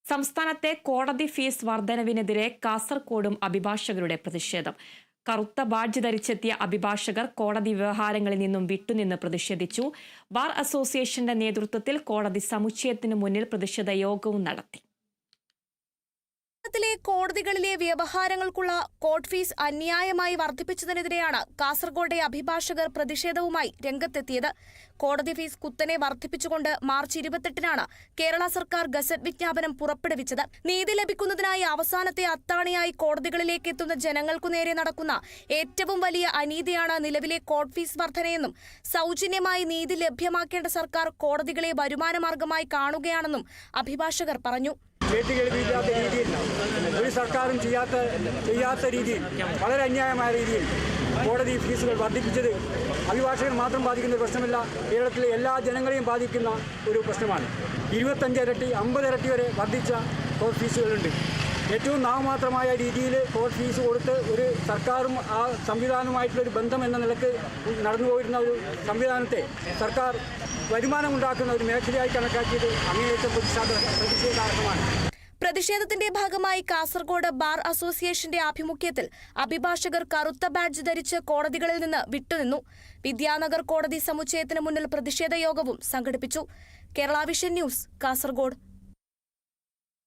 സംസ്ഥാനത്തെ കോടതി ഫീസ് വർധനവിനെതിരെ കാസർകോടും അഭിഭാഷകരുടെ പ്രതിഷേധം. കറുത്ത ബാഡ്ജ് ധരിച്ചെത്തിയ അഭിഭാഷകർ കോടതി വ്യവഹാരങ്ങളിൽ നിന്നും വിട്ടുനിന്ന് പ്രതിഷേധിച്ചു. ബാർ അസോസിയേഷന്റെ നേതൃത്വത്തിൽ കോടതി സമുച്ചയത്തിന് മുന്നിൽ പ്രതിഷേധ യോഗവും നടത്തി. കോടതികളിലെ വ്യവഹാരങ്ങൾക്കുള്ള കോർട്ട് ഫീസ് അന്യായമായി വർദ്ധിപ്പിച്ചതിനെതിരെയാണ് കാസർഗോഡെ അഭിഭാഷകർ പ്രതിഷേധവുമായി രംഗത്തെത്തിയത്. കോടതി ഫീസ് കുത്തനെ വർദ്ധിപ്പിച്ചുകൊണ്ട് മാർച്ച് 28-നാണ് കേരള സർക്കാർ ഗസറ്റ് വിജ്ഞാപനം പുറപ്പെടുവിച്ചത്. നീതി ലഭിക്കുന്നതിനായി അവസാനത്തെ അത്താണിയായി കോടതികളിലേക്ക് എത്തുന്ന ജനങ്ങൾക്കു നേരെ നടക്കുന്ന ഏറ്റവും വലിയ അനീതിയാണ് നിലവിലെ കോർട്ട് ഫീസ് വർധനയെന്നും സൗജന്യമായി നീതി ലഭ്യമാക്കേണ്ട സർക്കാർ കോടതികളെ വരുമാനമാർഗമായി കാണുകയാണെന്നും അഭിഭാഷകർ പറഞ്ഞു. കേട്ടുകേൾവിയില്ലാത്ത രീതിയിൽ ഒരു സർക്കാരും ചെയ്യാത്ത രീതിയിൽ വളരെ അന്യായമായ രീതിയിൽ കോടതി ഫീസുകൾ വർദ്ധിപ്പിച്ചത് അഭിഭാഷകർ മാത്രം ബാധിക്കുന്ന ഒരു പ്രശ്നമല്ല, കേരളത്തിലെ എല്ലാ ജനങ്ങളെയും ബാധിക്കുന്ന ഒരു പ്രശ്നമാണ്. 25 ഇരട്ടി 50 ഇരട്ടി വരെ വർദ്ധിച്ച കോർട്ട് ഫീസുകളുണ്ട്. ഏറ്റവും നാമമാത്രമായ രീതിയിൽ കോർട്ട് ഫീസ് കൊടുത്ത് ഒരു സർക്കാരും ആ സംവിധാനവുമായിട്ടുള്ളൊരു ബന്ധം എന്ന നിലക്ക് നടന്നുപോയിരുന്ന ഒരു സംവിധാനത്തെ സർക്കാർ വരുമാനമുണ്ടാക്കുന്ന ഒരു മേഖലയായി കണക്കാക്കിയത് അങ്ങേയറ്റം പ്രതിഷേധാർഹമാണ്. പ്രതിഷേധത്തിന്റെ ഭാഗമായി കാസർഗോഡ് ബാർ അസോസിയേഷന്റെ ആഭിമുഖ്യത്തിൽ അഭിഭാഷകർ കറുത്ത ബാഡ്ജ് ധരിച്ച് കോടതികളിൽ നിന്ന് വിട്ടുനിന്നു. വിദ്യാനഗർ കോടതി സമുച്ചയത്തിന് മുന്നിൽ പ്രതിഷേധ യോഗവും സംഘടിപ്പിച്ചു. Kerala vision news, Kasaragod.